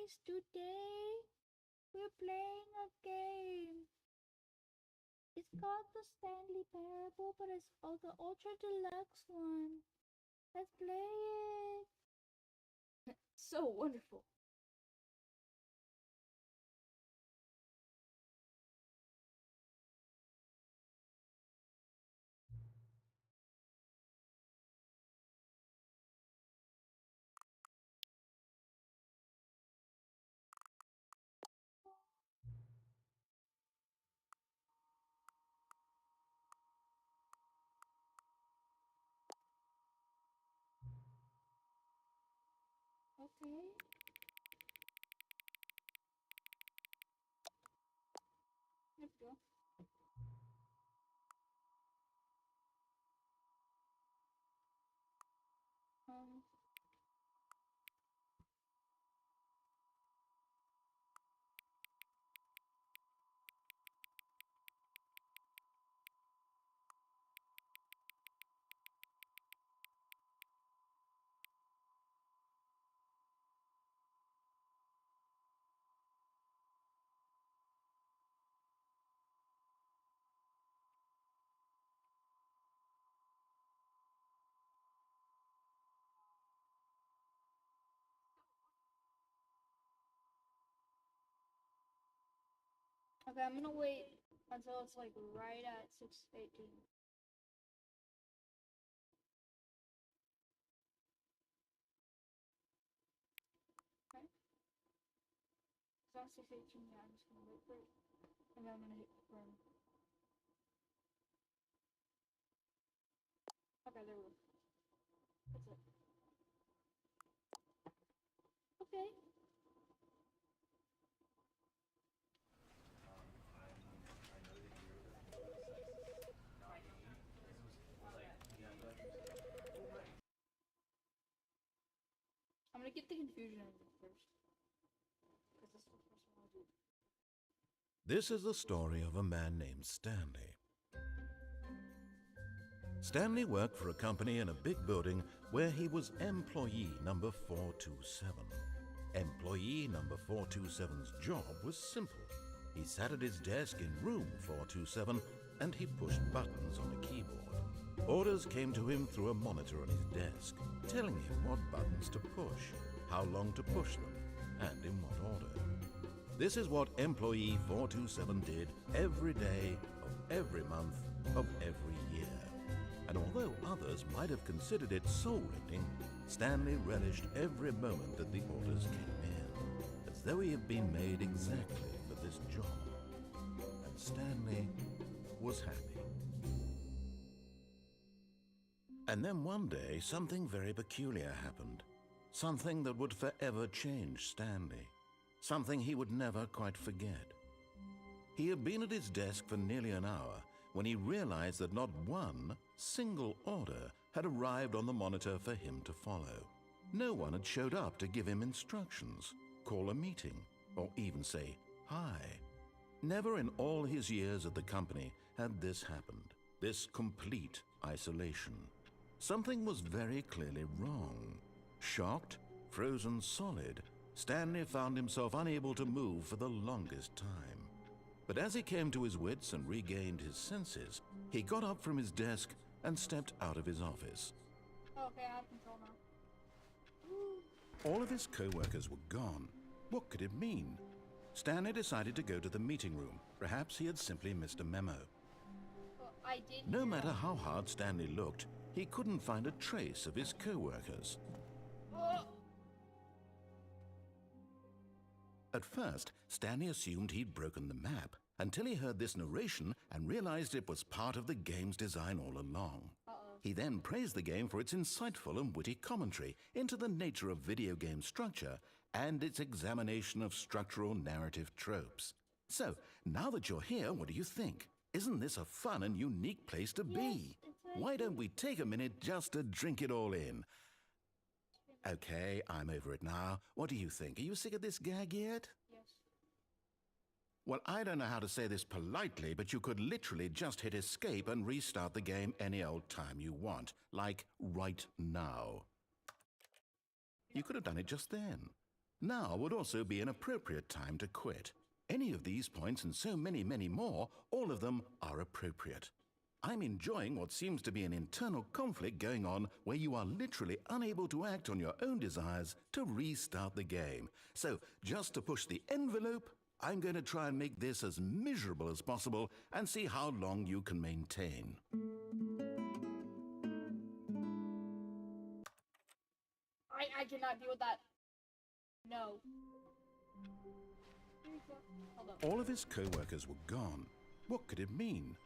guys, today we're playing a game. It's called the Stanley Parable, but it's the Ultra Deluxe one. Let's play it. So wonderful. Okay. Let's go. Um, okay, I'm gonna wait until it's like right at 6:18. Okay? It's not 6:18 yet. I'm just gonna wait for it, and then I'm gonna hit confirm. Okay, there we go. That's it. Okay. I'm gonna get the confusion engine first, because that's the first one I'll do. This is the story of a man named Stanley. Stanley worked for a company in a big building where he was employee number 427. Employee number 427's job was simple. He sat at his desk in room 427 and he pushed buttons on a keyboard. Orders came to him through a monitor on his desk, telling him what buttons to push, how long to push them, and in what order. This is what employee 427 did every day of every month of every year. And although others might have considered it soul-rending, Stanley relished every moment that the orders came in, as though he had been made exactly for this job. And Stanley was happy. And then one day, something very peculiar happened. Something that would forever change Stanley. Something he would never quite forget. He had been at his desk for nearly an hour when he realized that not one single order had arrived on the monitor for him to follow. No one had showed up to give him instructions, call a meeting, or even say hi. Never in all his years at the company had this happened, this complete isolation. Something was very clearly wrong. Shocked, frozen solid, Stanley found himself unable to move for the longest time. But as he came to his wits and regained his senses, he got up from his desk and stepped out of his office. Okay, I have control now. All of his co-workers were gone. What could it mean? Stanley decided to go to the meeting room. Perhaps he had simply missed a memo. Well, I did. No matter how hard Stanley looked, he couldn't find a trace of his co-workers. At first, Stanley assumed he'd broken the map, until he heard this narration and realized it was part of the game's design all along. He then praised the game for its insightful and witty commentary into the nature of video game structure and its examination of structural narrative tropes. So, now that you're here, what do you think? Isn't this a fun and unique place to be? Why don't we take a minute just to drink it all in? Okay, I'm over it now. What do you think? Are you sick of this gag yet? Yes. Well, I don't know how to say this politely, but you could literally just hit escape and restart the game any old time you want, like right now. You could have done it just then. Now would also be an appropriate time to quit. Any of these points and so many, many more, all of them are appropriate. I'm enjoying what seems to be an internal conflict going on where you are literally unable to act on your own desires to restart the game. So, just to push the envelope, I'm going to try and make this as miserable as possible and see how long you can maintain. I cannot deal with that. No. Hold up. All of his co-workers were gone. What could it mean?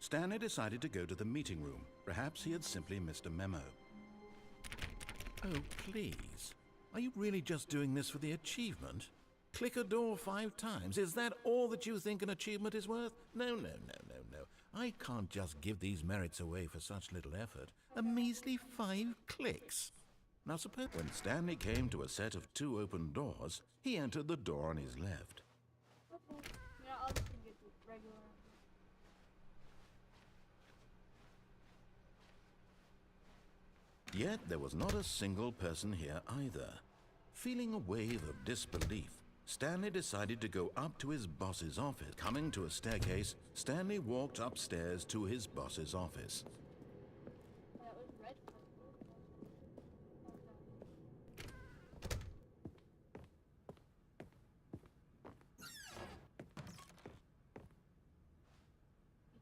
Stanley decided to go to the meeting room. Perhaps he had simply missed a memo. Oh, please. Are you really just doing this for the achievement? Click a door 5 times. Is that all that you think an achievement is worth? No. I can't just give these merits away for such little effort. A measly 5 clicks. Now suppose when Stanley came to a set of 2 open doors, he entered the door on his left. Okay. Yeah, I'll just get the regular. Yet there was not a single person here either. Feeling a wave of disbelief, Stanley decided to go up to his boss's office. Coming to a staircase, Stanley walked upstairs to his boss's office. That was red.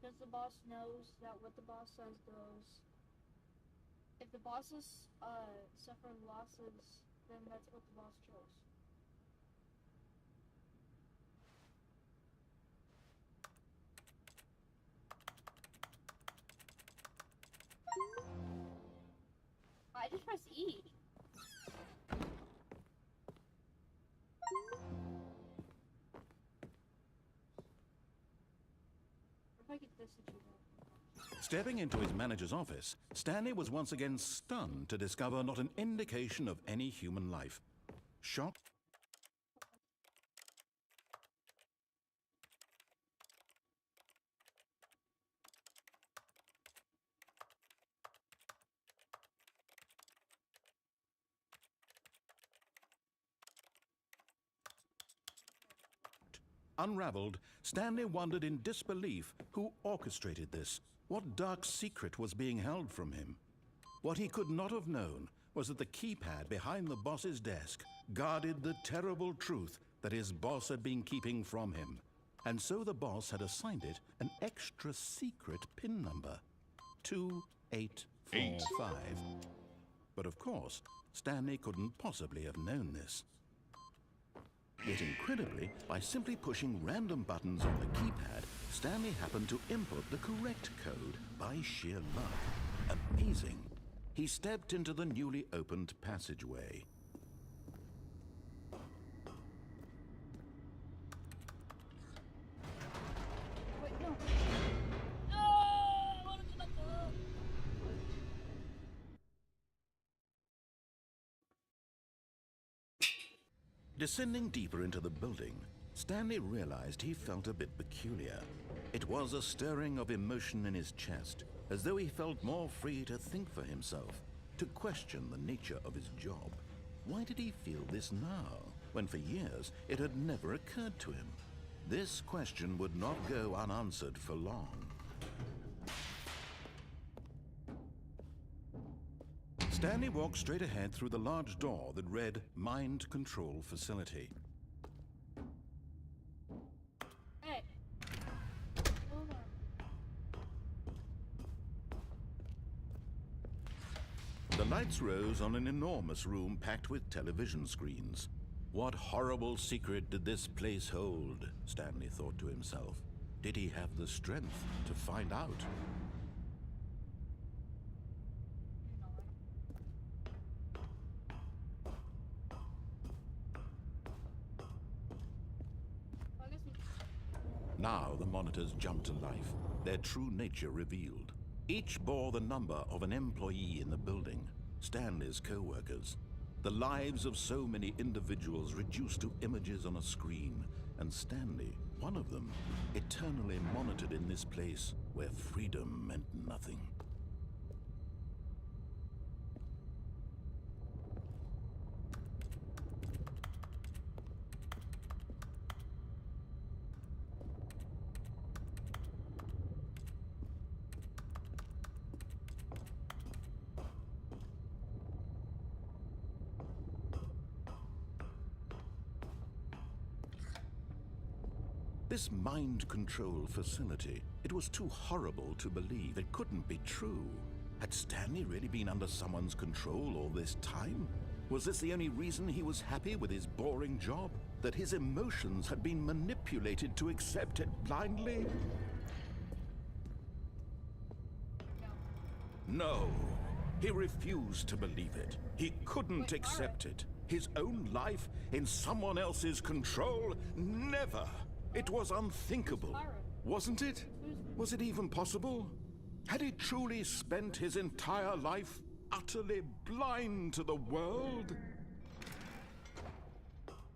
Because the boss knows that what the boss says goes. If the bosses suffer losses, then that's what the boss chose. I just pressed E. If I get this achievement. Stepping into his manager's office, Stanley was once again stunned to discover not an indication of any human life. Shocked, unraveled, Stanley wondered in disbelief who orchestrated this. What dark secret was being held from him? What he could not have known was that the keypad behind the boss's desk guarded the terrible truth that his boss had been keeping from him. And so the boss had assigned it an extra secret PIN number, 2845. But of course, Stanley couldn't possibly have known this. Yet incredibly, by simply pushing random buttons on the keypad, Stanley happened to input the correct code by sheer luck. Amazing. He stepped into the newly opened passageway. Wait, no. No! Descending deeper into the building, Stanley realized he felt a bit peculiar. It was a stirring of emotion in his chest, as though he felt more free to think for himself, to question the nature of his job. Why did he feel this now, when for years it had never occurred to him? This question would not go unanswered for long. Stanley walked straight ahead through the large door that read Mind Control Facility. Hey. Hold on. The lights rose on an enormous room packed with television screens. What horrible secret did this place hold? Stanley thought to himself. Did he have the strength to find out? Now the monitors jumped to life, their true nature revealed. Each bore the number of an employee in the building, Stanley's co-workers. The lives of so many individuals reduced to images on a screen, and Stanley, one of them, eternally monitored in this place where freedom meant nothing. This mind control facility, it was too horrible to believe. It couldn't be true. Had Stanley really been under someone's control all this time? Was this the only reason he was happy with his boring job? That his emotions had been manipulated to accept it blindly? No. He refused to believe it. He couldn't accept it. His own life in someone else's control? Never. It was unthinkable. Wasn't it? Was it even possible? Had he truly spent his entire life utterly blind to the world?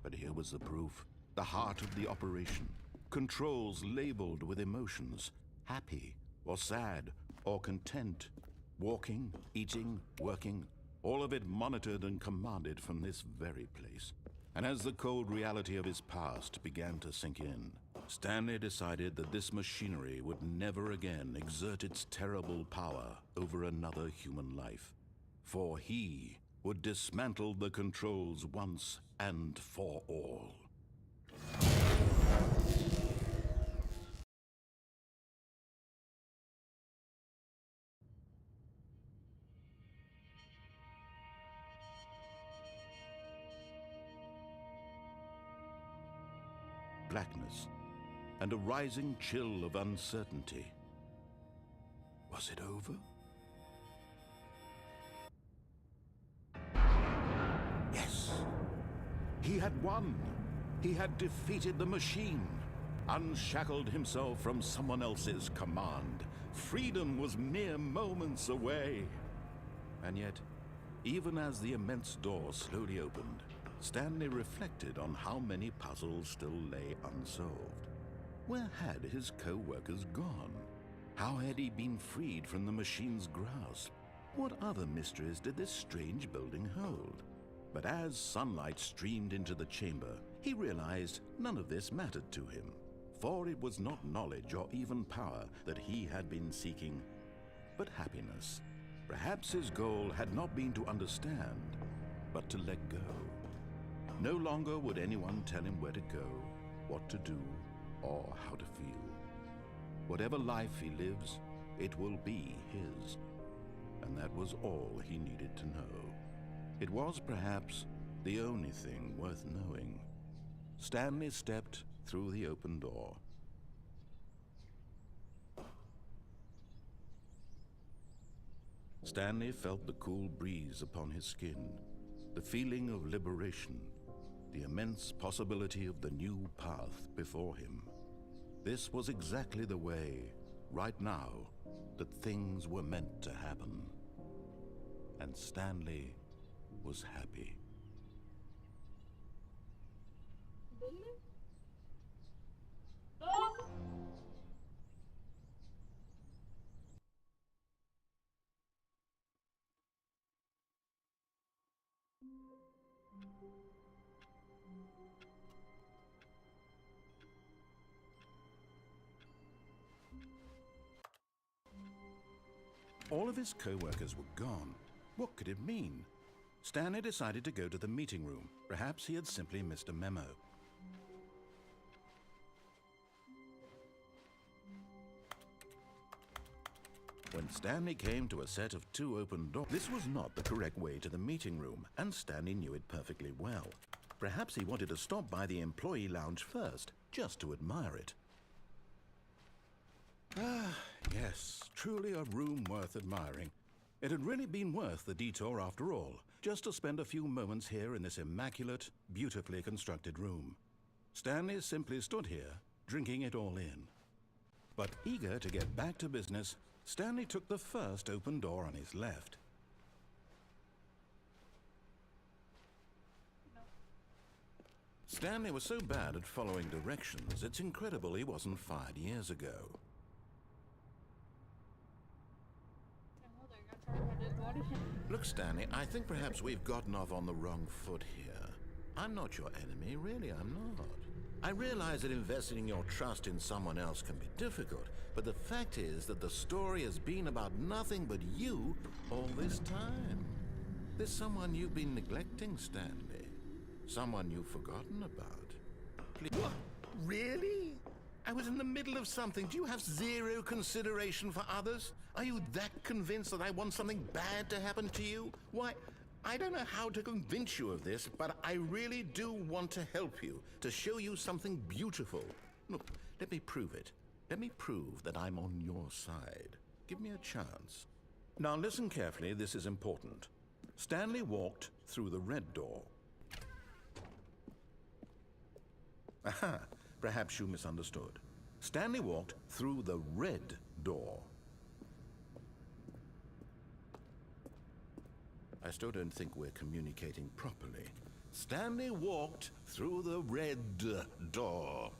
But here was the proof. The heart of the operation. Controls labeled with emotions. Happy, or sad, or content. Walking, eating, working. All of it monitored and commanded from this very place. And as the cold reality of his past began to sink in, Stanley decided that this machinery would never again exert its terrible power over another human life. For he would dismantle the controls once and for all. Blackness and a rising chill of uncertainty. Was it over? Yes. He had won. He had defeated the machine, unshackled himself from someone else's command. Freedom was mere moments away. And yet, even as the immense door slowly opened, Stanley reflected on how many puzzles still lay unsolved. Where had his co-workers gone? How had he been freed from the machine's grasp? What other mysteries did this strange building hold? But as sunlight streamed into the chamber, he realized none of this mattered to him. For it was not knowledge or even power that he had been seeking, but happiness. Perhaps his goal had not been to understand, but to let go. No longer would anyone tell him where to go, what to do, or how to feel. Whatever life he lives, it will be his. And that was all he needed to know. It was perhaps the only thing worth knowing. Stanley stepped through the open door. Stanley felt the cool breeze upon his skin, the feeling of liberation, the immense possibility of the new path before him. This was exactly the way, right now, that things were meant to happen. And Stanley was happy. All of his co-workers were gone. What could it mean? Stanley decided to go to the meeting room. Perhaps he had simply missed a memo. When Stanley came to a set of 2 open doors, this was not the correct way to the meeting room, and Stanley knew it perfectly well. Perhaps he wanted to stop by the employee lounge first, just to admire it. Ah, yes, truly a room worth admiring. It had really been worth the detour after all, just to spend a few moments here in this immaculate, beautifully constructed room. Stanley simply stood here, drinking it all in. But eager to get back to business, Stanley took the first open door on his left. Stanley was so bad at following directions, it's incredible he wasn't fired years ago. Look, Stanley, I think perhaps we've gotten off on the wrong foot here. I'm not your enemy, really, I'm not. I realize that investing your trust in someone else can be difficult, but the fact is that the story has been about nothing but you all this time. There's someone you've been neglecting, Stanley. Someone you've forgotten about. Please. What? Really? I was in the middle of something. Do you have zero consideration for others? Are you that convinced that I want something bad to happen to you? Why, I don't know how to convince you of this, but I really do want to help you, to show you something beautiful. Look, let me prove it. Let me prove that I'm on your side. Give me a chance. Now listen carefully, this is important. Stanley walked through the red door. Aha, perhaps you misunderstood. Stanley walked through the red door. I still don't think we're communicating properly. Stanley walked through the red door.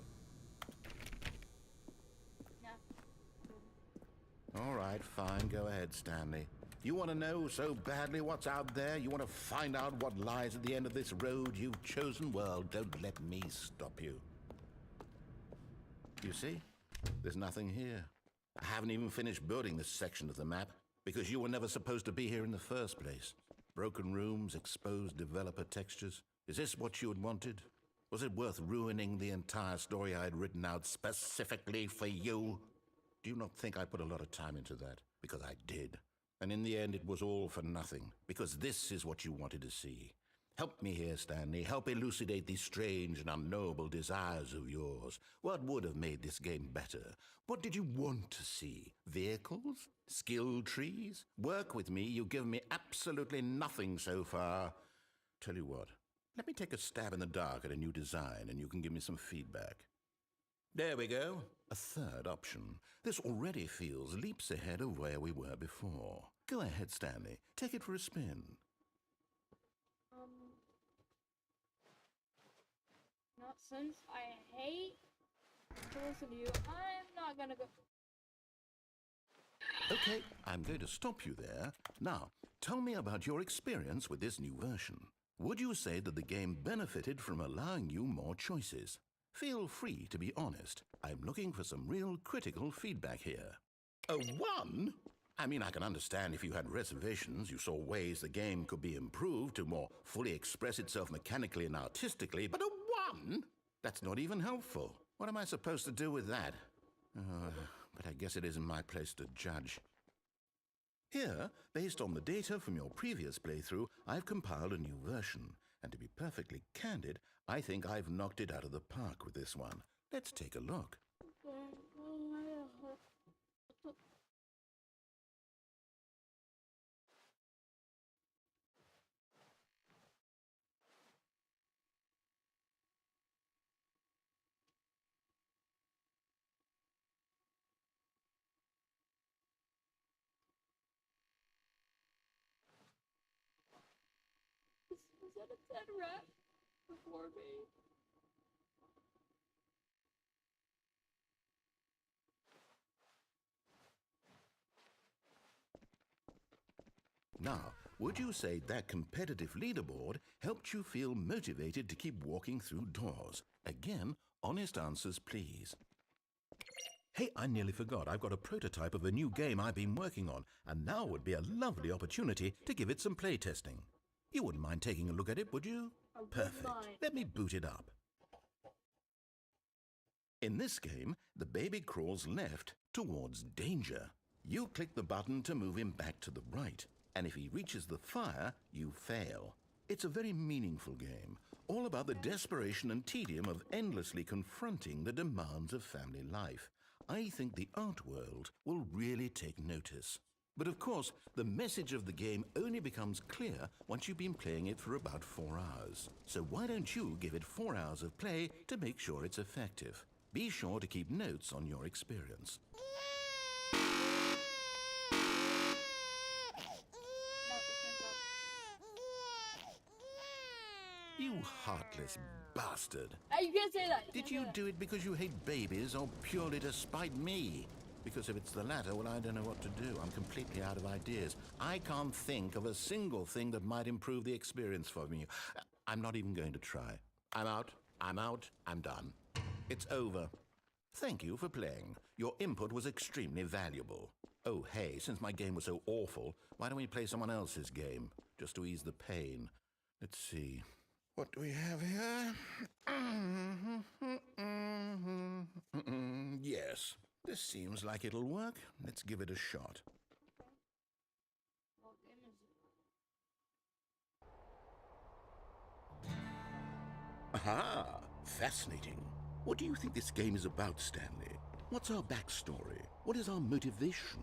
All right, fine. Go ahead, Stanley. You want to know so badly what's out there? You want to find out what lies at the end of this road you've chosen? Well, don't let me stop you. You see? There's nothing here. I haven't even finished building this section of the map because you were never supposed to be here in the first place. Broken rooms, exposed developer textures. Is this what you had wanted? Was it worth ruining the entire story I had written out specifically for you? Do you not think I put a lot of time into that? Because I did. And in the end, it was all for nothing. Because this is what you wanted to see. Help me here, Stanley. Help elucidate these strange and unknowable desires of yours. What would have made this game better? What did you want to see? Vehicles? Skill trees? Work with me. You've given me absolutely nothing so far. Tell you what. Let me take a stab in the dark at a new design, and you can give me some feedback. There we go. A third option. This already feels leaps ahead of where we were before. Go ahead, Stanley. Take it for a spin. Not since I hate to listen to you, I'm not gonna go. Okay, I'm going to stop you there. Now, tell me about your experience with this new version. Would you say that the game benefited from allowing you more choices? Feel free to be honest. I'm looking for some real critical feedback here. A 1? I mean, I can understand if you had reservations, you saw ways the game could be improved to more fully express itself mechanically and artistically, but a 1? That's not even helpful. What am I supposed to do with that? But I guess it isn't my place to judge. Here, based on the data from your previous playthrough, I've compiled a new version. And to be perfectly candid, I think I've knocked it out of the park with this one. Let's take a look. Was that a dead rat before me? Now, would you say that competitive leaderboard helped you feel motivated to keep walking through doors? Again, honest answers, please. Hey, I nearly forgot. I've got a prototype of a new game I've been working on, and now would be a lovely opportunity to give it some playtesting. You wouldn't mind taking a look at it, would you? Perfect. Let me boot it up. In this game, the baby crawls left towards danger. You click the button to move him back to the right, and if he reaches the fire, you fail. It's a very meaningful game, all about the desperation and tedium of endlessly confronting the demands of family life. I think the art world will really take notice. But of course, the message of the game only becomes clear once you've been playing it for about 4 hours. So why don't you give it 4 hours of play to make sure it's effective? Be sure to keep notes on your experience. You heartless bastard. Hey, you can't say that. Did you do it because you hate babies or purely to spite me? Because if it's the latter, well, I don't know what to do. I'm completely out of ideas. I can't think of a single thing that might improve the experience for me. I'm not even going to try. I'm out, I'm done. It's over. Thank you for playing. Your input was extremely valuable. Oh, hey, since my game was so awful, why don't we play someone else's game? Just to ease the pain. Let's see. What do we have here? Yes, this seems like it'll work. Let's give it a shot. What game is it? Aha! Fascinating. What do you think this game is about, Stanley? What's our backstory? What is our motivation?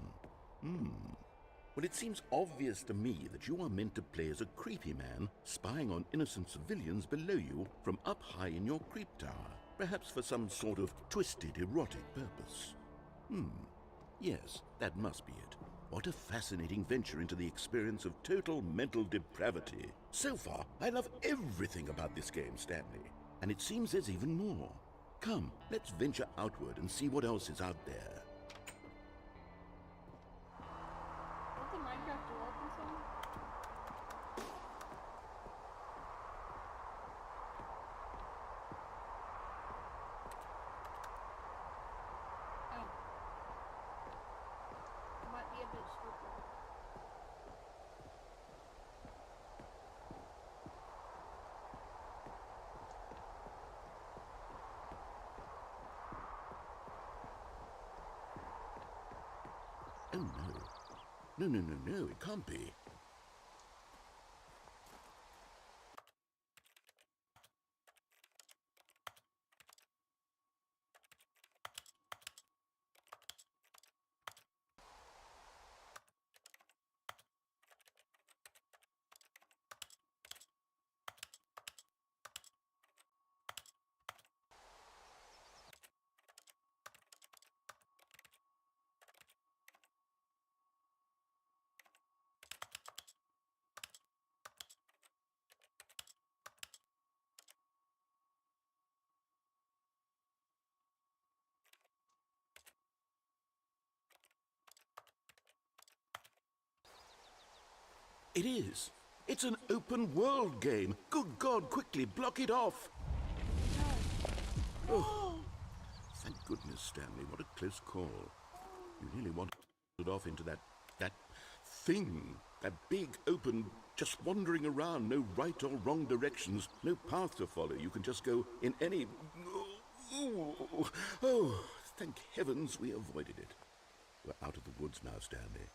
Well, it seems obvious to me that you are meant to play as a creepy man spying on innocent civilians below you from up high in your creep tower, perhaps for some sort of twisted erotic purpose. Yes, that must be it. What a fascinating venture into the experience of total mental depravity. So far, I love everything about this game, Stanley. And it seems there's even more. Come, let's venture outward and see what else is out there. What's the Minecraft door open song? Oh. It might be a bit stupid. Oh no. No, it can't be. It is. It's an open world game. Good God, quickly block it off. No. Oh, thank goodness, Stanley. What a close call. You nearly wandered off into that thing. That big, open, just wandering around. No right or wrong directions. No path to follow. You can just go in any... Oh, thank heavens we avoided it. We're out of the woods now, Stanley.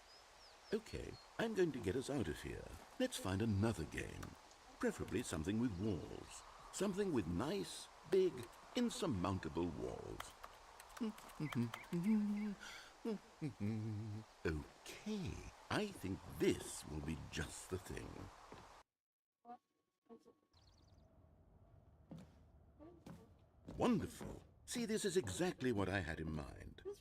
Okay, I'm going to get us out of here. Let's find another game. Preferably something with walls. Something with nice, big, insurmountable walls. Okay, I think this will be just the thing. What is it? Wonderful. See, this is exactly what I had in mind.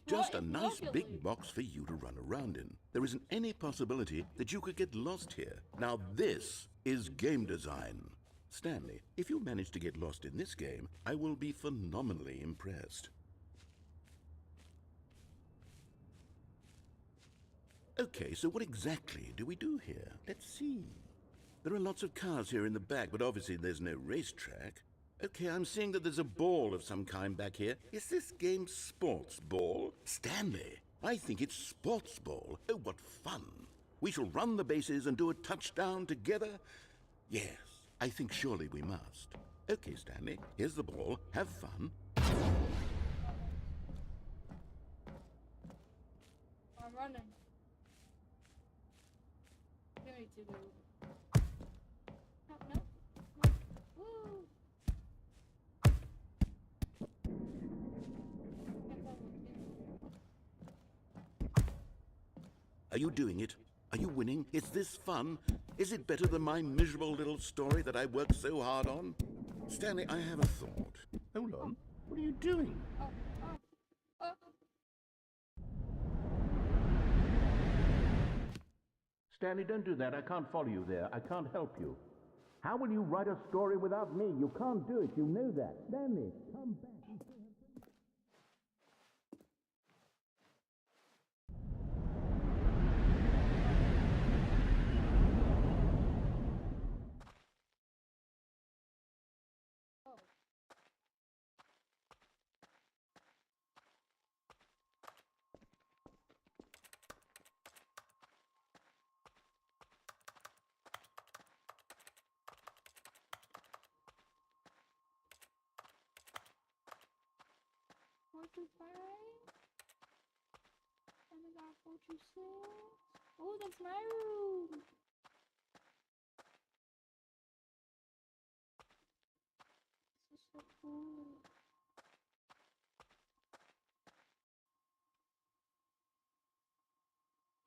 This Just a is nice Rocket big League. box for you to run around in. There isn't any possibility that you could get lost here. Now this is game design. Stanley, if you manage to get lost in this game, I will be phenomenally impressed. Okay, so what exactly do we do here? Let's see. There are lots of cars here in the back, but obviously there's no racetrack. Okay, I'm seeing that there's a ball of some kind back here. Is this game sports ball? Stanley, I think it's sports ball. Oh, what fun. We shall run the bases and do a touchdown together? Yes, I think surely we must. Okay, Stanley, here's the ball. Have fun. I'm running. Give me two, baby. No, no, no. Woo! Are you doing it? Are you winning? Is this fun? Is it better than my miserable little story that I worked so hard on? Stanley, I have a thought. Hold on. What are you doing? Oh, oh, oh. Stanley, don't do that. I can't follow you there. I can't help you. How will you write a story without me? You can't do it. You know that. Stanley, come back. 425. And I got 426. Oh, that's my room. This is so cool.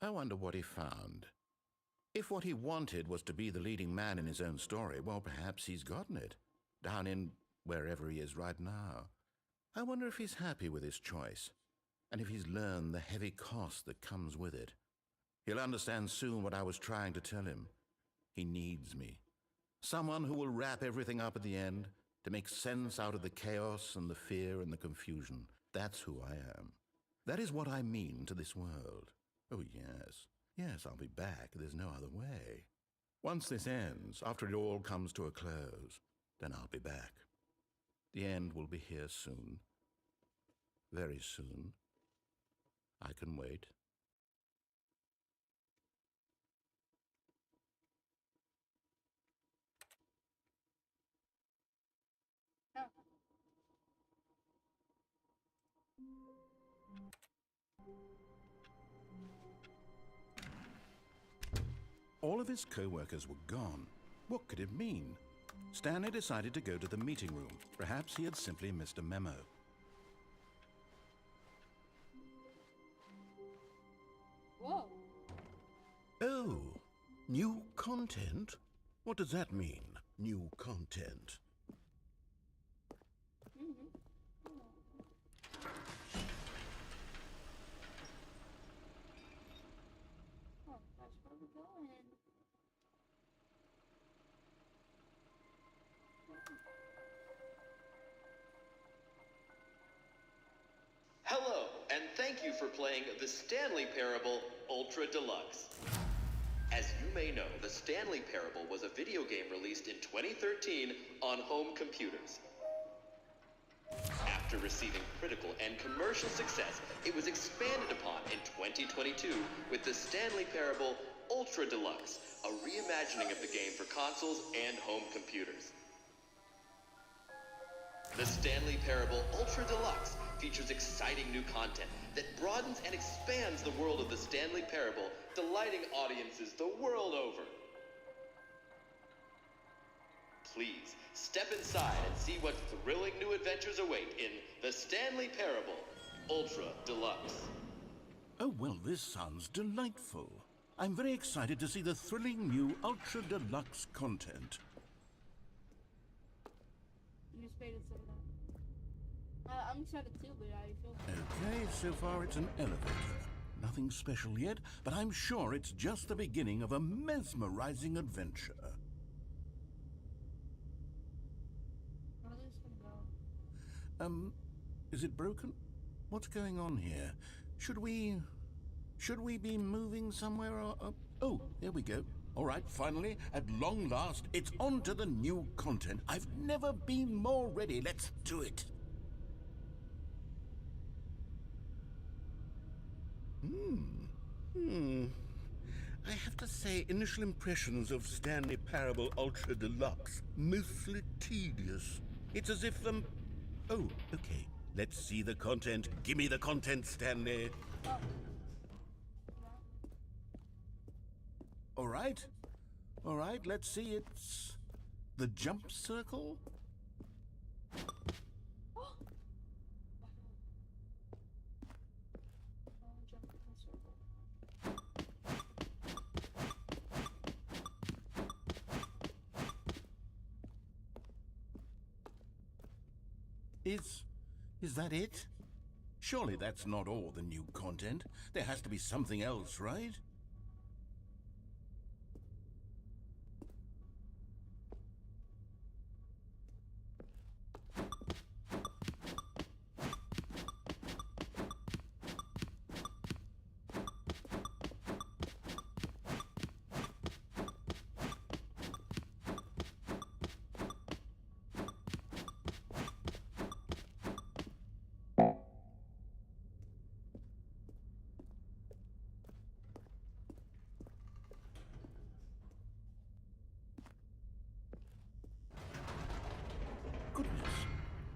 I wonder what he found. If what he wanted was to be the leading man in his own story, well, perhaps he's gotten it, down in wherever he is right now. I wonder if he's happy with his choice, and if he's learned the heavy cost that comes with it. He'll understand soon what I was trying to tell him. He needs me. Someone who will wrap everything up at the end, to make sense out of the chaos and the fear and the confusion. That's who I am. That is what I mean to this world. Oh, yes. Yes, I'll be back. There's no other way. Once this ends, after it all comes to a close, then I'll be back. The end will be here soon. Very soon. I can wait. Oh. All of his co-workers were gone. What could it mean? Stanley decided to go to the meeting room. Perhaps he had simply missed a memo. Whoa. Oh, new content? What does that mean, new content? Oh, that's where we're going. Hello, and thank you for playing the Stanley Parable Ultra Deluxe. As you may know, the Stanley Parable was a video game released in 2013 on home computers. After receiving critical and commercial success, it was expanded upon in 2022 with the Stanley Parable Ultra Deluxe, a reimagining of the game for consoles and home computers. The Stanley Parable Ultra Deluxe features exciting new content that broadens and expands the world of the Stanley Parable, delighting audiences the world over. Please, step inside and see what thrilling new adventures await in the Stanley Parable Ultra Deluxe. Oh, well, this sounds delightful. I'm very excited to see the thrilling new Ultra Deluxe content. You just made it say that. I'm excited too, but I feel. Okay, so far it's an elevator. Nothing special yet, but I'm sure it's just the beginning of a mesmerizing adventure. How is this gonna go? Is it broken? What's going on here? Should we be moving somewhere or... Oh, there we go. All right, finally, at long last, it's on to the new content. I've never been more ready. Let's do it. I have to say, initial impressions of Stanley Parable Ultra Deluxe, mostly tedious. It's as if, Oh, okay. Let's see the content. Give me the content, Stanley. All right. All right, let's see. It's the jump circle. Is that it? Surely that's not all the new content. There has to be something else, right?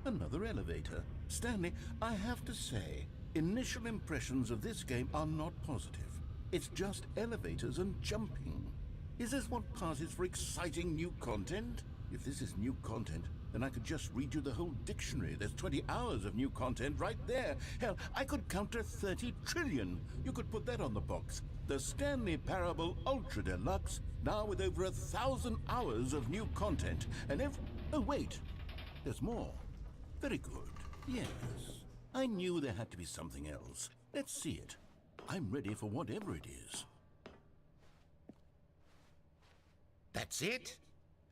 Another elevator. Stanley, I have to say, initial impressions of this game are not positive. It's just elevators and jumping. Is this what passes for exciting new content? If this is new content, then I could just read you the whole dictionary. There's 20 hours of new content right there. Hell, I could count to 30 trillion. You could put that on the box. The Stanley Parable Ultra Deluxe, now with over 1,000 hours of new content. And oh wait, there's more. Very good. Yes. I knew there had to be something else. Let's see it. I'm ready for whatever it is. That's it?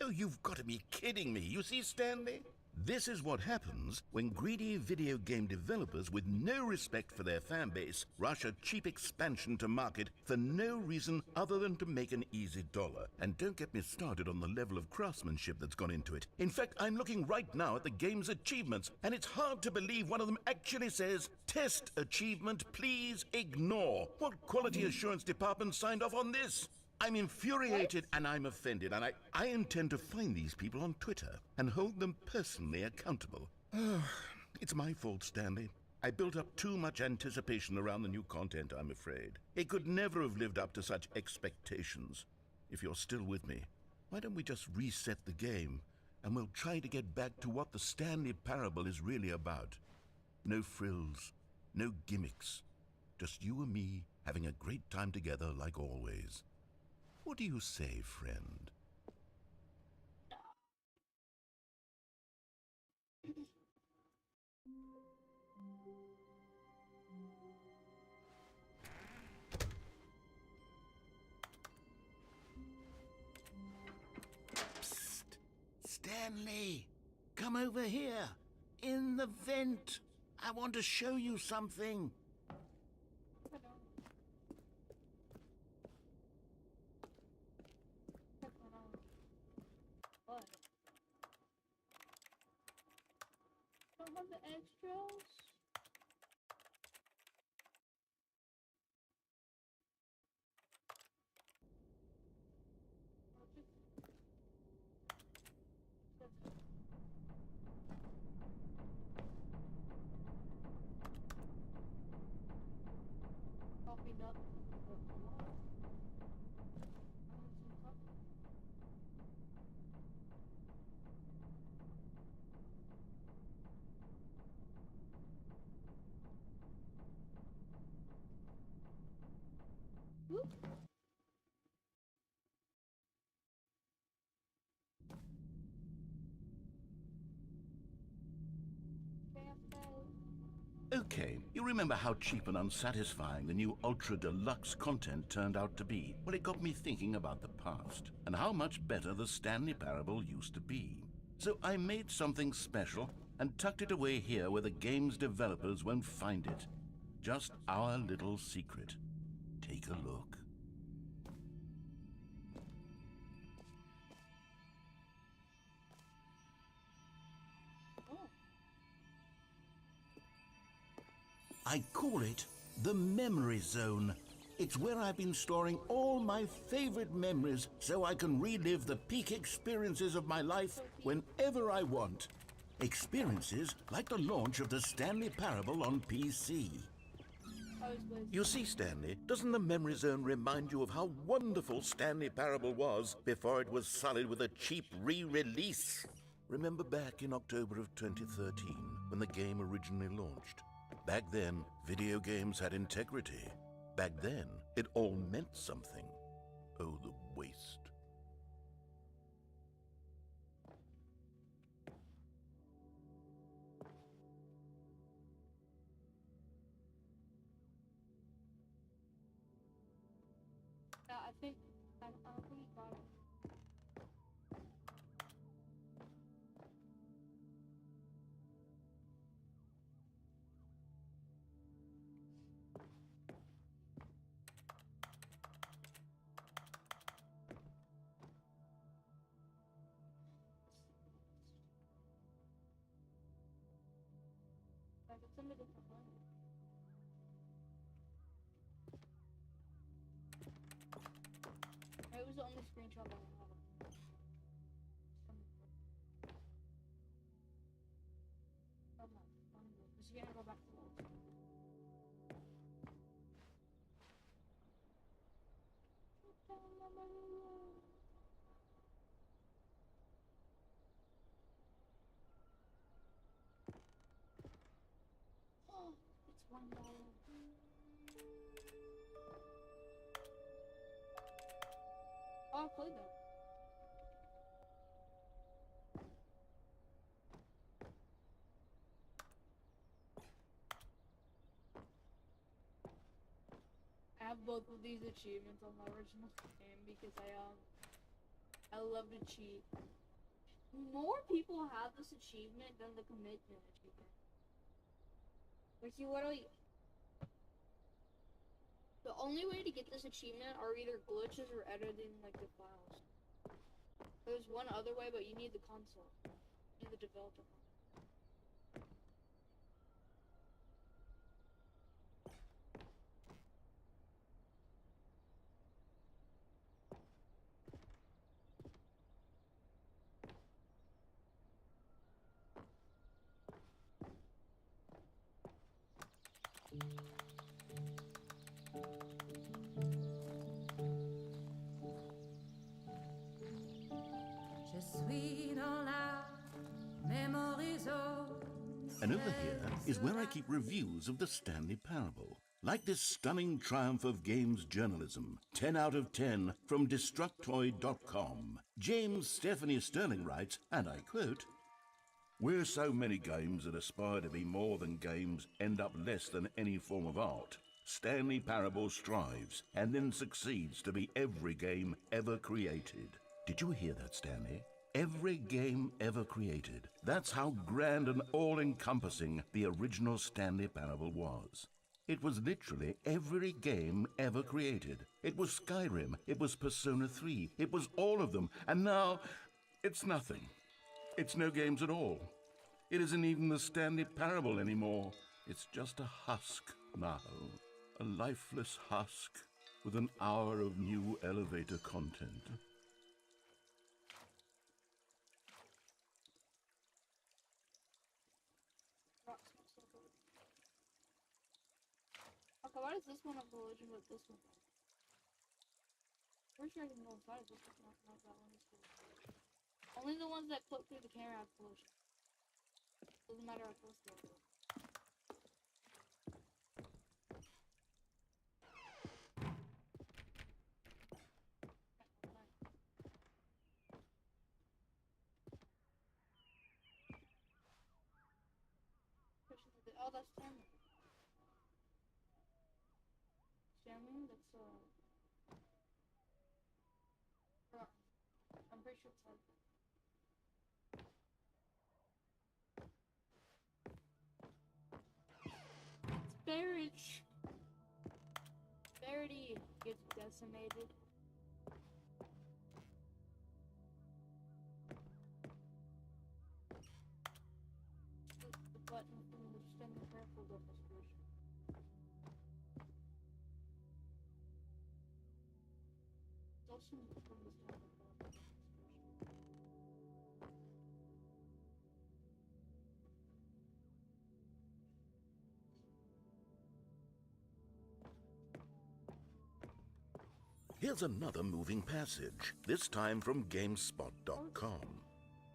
Oh, you've got to be kidding me. You see, Stanley? This is what happens when greedy video game developers with no respect for their fan base rush a cheap expansion to market for no reason other than to make an easy dollar. And don't get me started on the level of craftsmanship that's gone into it. In fact, I'm looking right now at the game's achievements, and it's hard to believe one of them actually says, "Test achievement, please ignore." What quality assurance department signed off on this? I'm infuriated and I'm offended, and I intend to find these people on Twitter and hold them personally accountable. It's my fault, Stanley. I built up too much anticipation around the new content, I'm afraid. It could never have lived up to such expectations. If you're still with me, why don't we just reset the game, and we'll try to get back to what the Stanley Parable is really about. No frills, no gimmicks. Just you and me having a great time together like always. What do you say, friend? Psst! Stanley! Come over here! In the vent! I want to show you something! What? Don't have the extras? Probably not. Whoop. Okay, you remember how cheap and unsatisfying the new Ultra Deluxe content turned out to be? Well, it got me thinking about the past, and how much better the Stanley Parable used to be. So I made something special and tucked it away here where the game's developers won't find it. Just our little secret. Take a look. I call it the Memory Zone. It's where I've been storing all my favorite memories so I can relive the peak experiences of my life whenever I want. Experiences like the launch of the Stanley Parable on PC. You see, Stanley, doesn't the Memory Zone remind you of how wonderful Stanley Parable was before it was sullied with a cheap re-release? Remember back in October of 2013 when the game originally launched? Back then, video games had integrity. Back then, it all meant something. Oh, the waste. I think I think got it. Like it's in a different one. It was the only screenshot that I have. just gonna go back to the Oh, it's $1. Oh, I played that. I have both of these achievements on my original game because I love to cheat. More people have this achievement than the commitment achievement. Like you literally, the only way to get this achievement are either glitches or editing like the files. There's one other way, but you need the console. You need the developer. And over here is where I keep reviews of the Stanley Parable. Like this stunning triumph of games journalism, 10 out of 10 from Destructoid.com. James Stephanie Sterling writes, and I quote, "Where so many games that aspire to be more than games end up less than any form of art, Stanley Parable strives and then succeeds to be every game ever created." Did you hear that, Stanley? Every game ever created. That's how grand and all-encompassing the original Stanley Parable was. It was literally every game ever created. It was Skyrim, it was Persona 3, it was all of them, and now it's nothing. It's no games at all. It isn't even the Stanley Parable anymore. It's just a husk now. A lifeless husk with an hour of new elevator content. Okay, why does this one have collision with this one? Pretty sure I can go inside of this one, not that one. Only the ones that flip through the camera have collision. Doesn't matter how close they are. Oh, that's Stanley. Stanley? That's, I'm pretty sure it's like that. Barrage! Verity gets decimated. The button from the Stanley Parable demonstration. It's also from the Stanley Parable demonstration. Here's another moving passage, this time from GameSpot.com.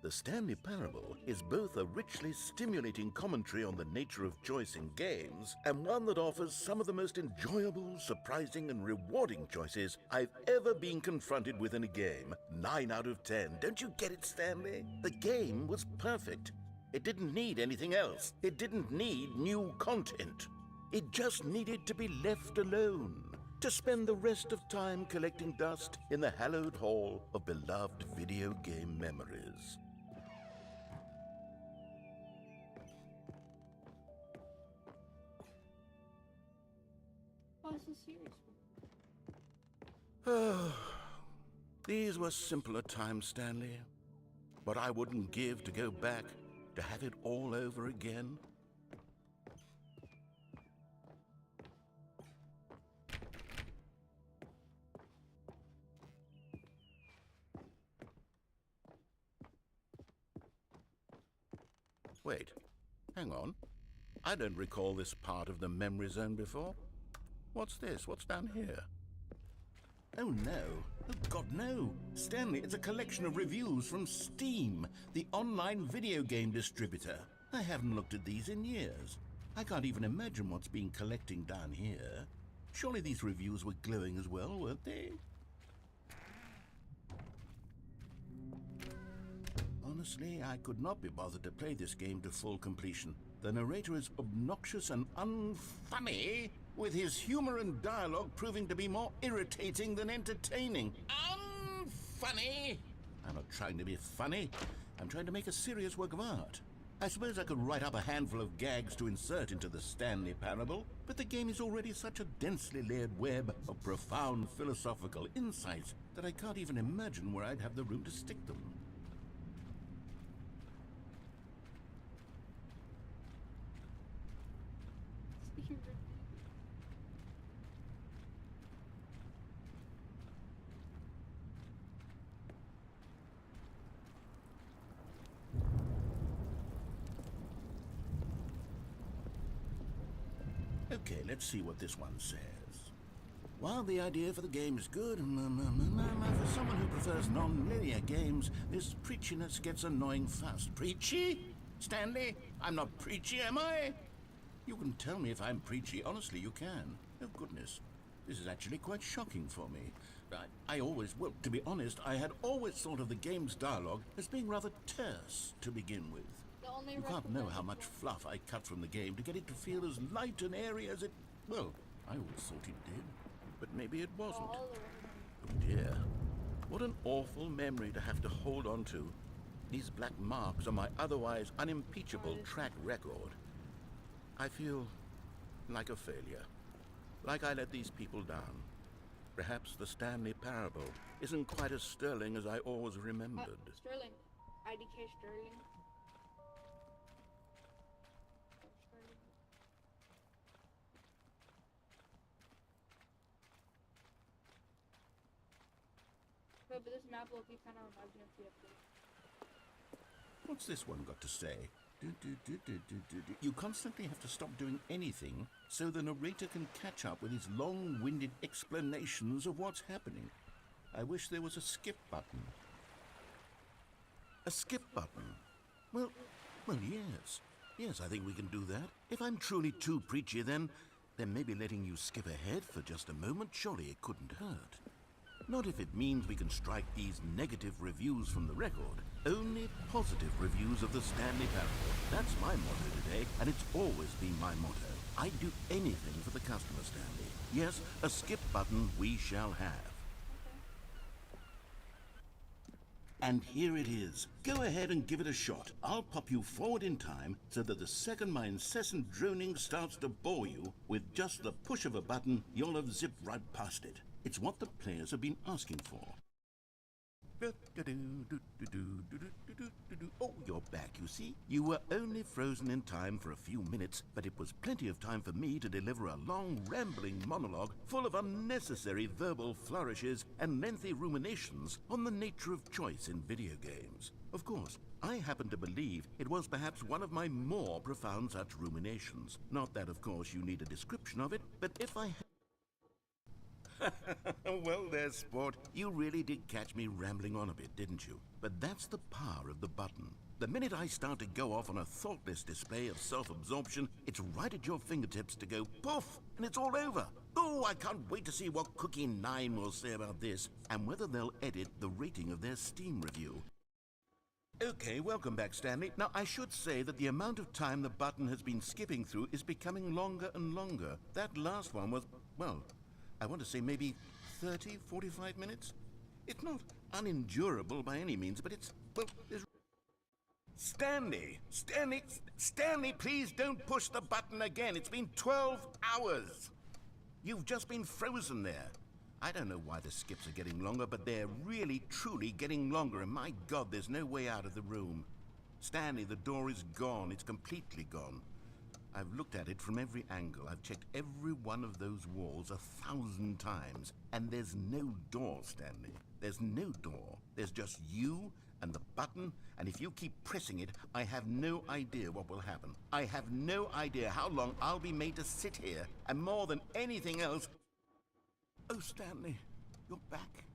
The Stanley Parable is both a richly stimulating commentary on the nature of choice in games and one that offers some of the most enjoyable, surprising, and rewarding choices I've ever been confronted with in a game. 9 out of 10. Don't you get it, Stanley? The game was perfect. It didn't need anything else. It didn't need new content. It just needed to be left alone, to spend the rest of time collecting dust in the hallowed hall of beloved video game memories. Why is this serious? These were simpler times, Stanley. But I wouldn't give to go back to have it all over again. Wait, hang on. I don't recall this part of the memory zone before. What's this? What's down here? Oh no. Oh God, no. Stanley, it's a collection of reviews from Steam, the online video game distributor. I haven't looked at these in years. I can't even imagine what's been collecting down here. Surely these reviews were glowing as well, weren't they? Honestly, I could not be bothered to play this game to full completion. The narrator is obnoxious and unfunny, with his humor and dialogue proving to be more irritating than entertaining. Unfunny! I'm not trying to be funny. I'm trying to make a serious work of art. I suppose I could write up a handful of gags to insert into the Stanley Parable, but the game is already such a densely layered web of profound philosophical insights that I can't even imagine where I'd have the room to stick them. Okay, let's see what this one says. While the idea for the game is good, for someone who prefers non-linear games, this preachiness gets annoying fast. Preachy? Stanley? I'm not preachy, am I? You can tell me if I'm preachy. Honestly, you can. Oh, goodness. This is actually quite shocking for me. Well, to be honest, I had always thought of the game's dialogue as being rather terse to begin with. You can't know how much fluff I cut from the game to get it to feel as light and airy as it... Well, I always thought it did, but maybe it wasn't. Oh dear. What an awful memory to have to hold on to. These black marks on my otherwise unimpeachable track record. I feel like a failure. Like I let these people down. Perhaps the Stanley Parable isn't quite as sterling as I always remembered. Sterling. IDK Sterling. But this map will be kind of imaginative. What's this one got to say? You constantly have to stop doing anything so the narrator can catch up with his long-winded explanations of what's happening. I wish there was a skip button. A skip button? Well, yes. Yes, I think we can do that. If I'm truly too preachy, then maybe letting you skip ahead for just a moment, surely it couldn't hurt. Not if it means we can strike these negative reviews from the record. Only positive reviews of the Stanley Parable. That's my motto today, and it's always been my motto. I'd do anything for the customer, Stanley. Yes, a skip button we shall have. And here it is. Go ahead and give it a shot. I'll pop you forward in time so that the second my incessant droning starts to bore you, with just the push of a button, you'll have zipped right past it. It's what the players have been asking for. Oh, you're back, you see. You were only frozen in time for a few minutes, but it was plenty of time for me to deliver a long, rambling monologue full of unnecessary verbal flourishes and lengthy ruminations on the nature of choice in video games. Of course, I happen to believe it was perhaps one of my more profound such ruminations. Not that, of course, you need a description of it, but if I... Well there, sport. You really did catch me rambling on a bit, didn't you? But that's the power of the button. The minute I start to go off on a thoughtless display of self-absorption, it's right at your fingertips to go poof, and it's all over. Oh, I can't wait to see what Cookie 9 will say about this, and whether they'll edit the rating of their Steam review. Okay, welcome back, Stanley. Now, I should say that the amount of time the button has been skipping through is becoming longer and longer. That last one was, well, I want to say maybe 30, 45 minutes? It's not unendurable by any means, but it's, well, there's... Stanley, please don't push the button again. It's been 12 hours. You've just been frozen there. I don't know why the skips are getting longer, but they're really, truly getting longer, and my God, there's no way out of the room. Stanley, the door is gone. It's completely gone. I've looked at it from every angle. I've checked every one of those walls 1,000 times, and there's no door, Stanley. There's no door. There's just you and the button, and if you keep pressing it, I have no idea what will happen. I have no idea how long I'll be made to sit here, and more than anything else... Oh, Stanley, you're back.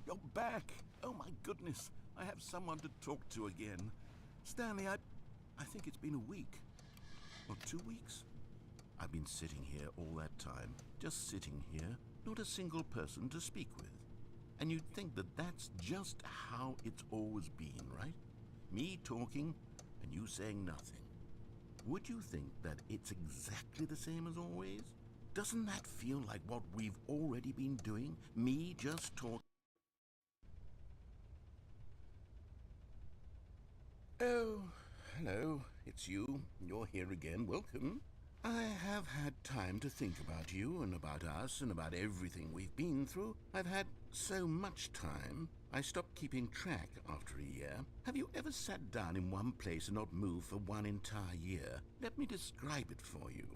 You're back. Oh, my goodness. I have someone to talk to again. Stanley, I think it's been a week. Or 2 weeks. I've been sitting here all that time, just sitting here, not a single person to speak with. And you'd think that that's just how it's always been, right? Me talking and you saying nothing. Would you think that it's exactly the same as always? Doesn't that feel like what we've already been doing? Me just talking. Oh, hello, it's you. You're here again. Welcome. I have had time to think about you and about us and about everything we've been through. I've had so much time, I stopped keeping track after a year. Have you ever sat down in one place and not moved for one entire year? Let me describe it for you.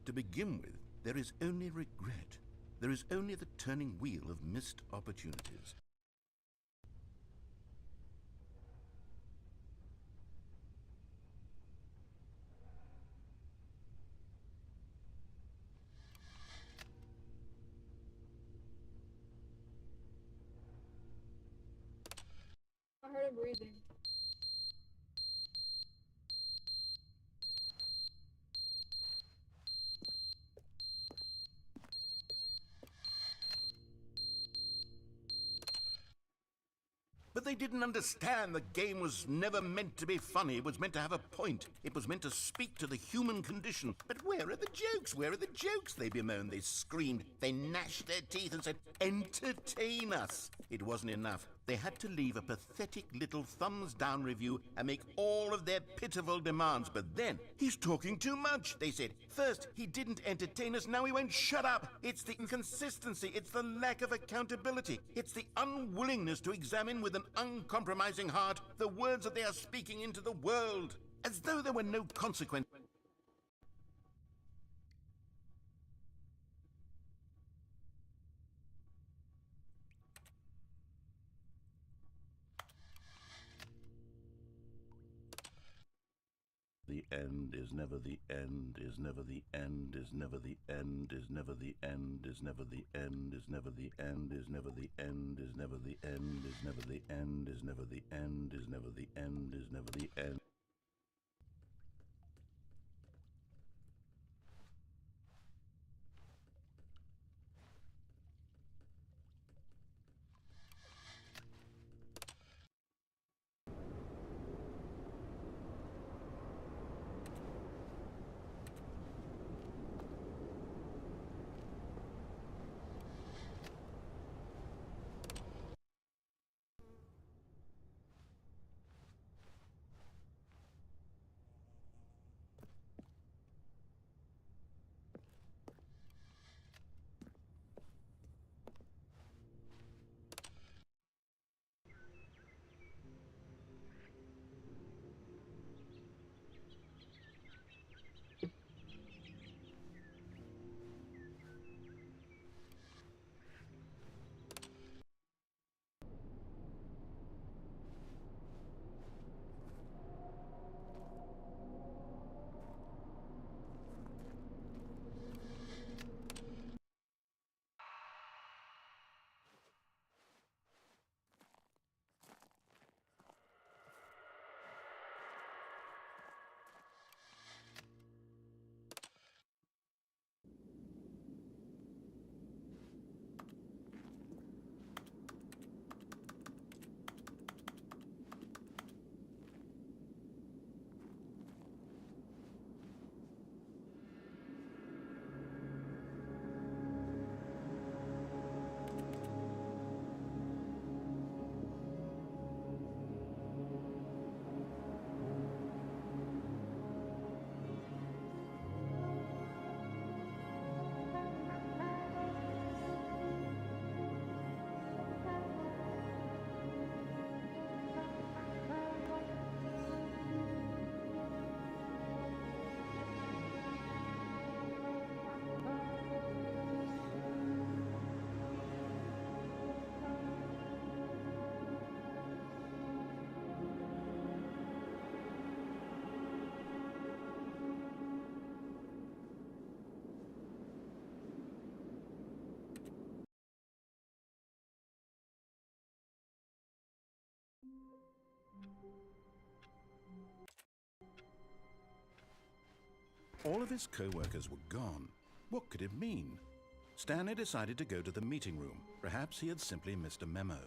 To begin with, there is only regret. There is only the turning wheel of missed opportunities. I heard him breathing. But they didn't understand the game was never meant to be funny. It was meant to have a point. It was meant to speak to the human condition. But where are the jokes? Where are the jokes? They bemoaned, they screamed, they gnashed their teeth and said, entertain us. It wasn't enough. They had to leave a pathetic little thumbs-down review and make all of their pitiful demands. But then, he's talking too much, they said. First, he didn't entertain us, now he won't shut up. It's the inconsistency, it's the lack of accountability. It's the unwillingness to examine with an uncompromising heart the words that they are speaking into the world. As though there were no consequence. The end is never the end, is never the end, is never the end, is never the end, is never the end, is never the end, is never the end, is never the end, is never the end, is never the end, is never the end, is never the end. All of his co-workers were gone. What could it mean? Stanley decided to go to the meeting room. Perhaps he had simply missed a memo.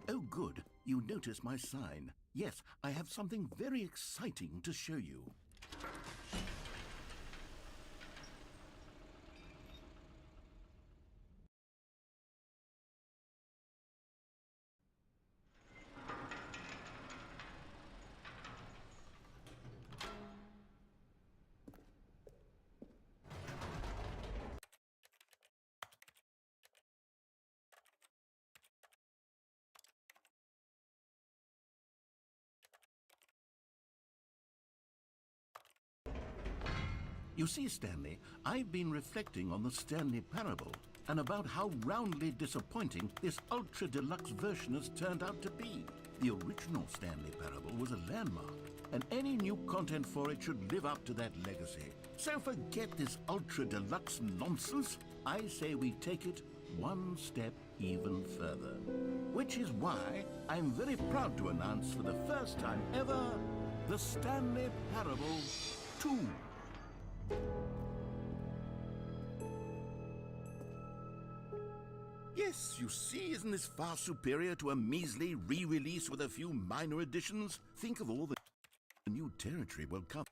Oh, good. You notice my sign. Yes, I have something very exciting to show you. You see, Stanley, I've been reflecting on the Stanley Parable and about how roundly disappointing this Ultra Deluxe version has turned out to be. The original Stanley Parable was a landmark, and any new content for it should live up to that legacy. So forget this Ultra Deluxe nonsense. I say we take it one step even further. Which is why I'm very proud to announce for the first time ever, the Stanley Parable 2. Yes, you see, isn't this far superior to a measly re-release with a few minor additions? Think of all the new territory we'll cover.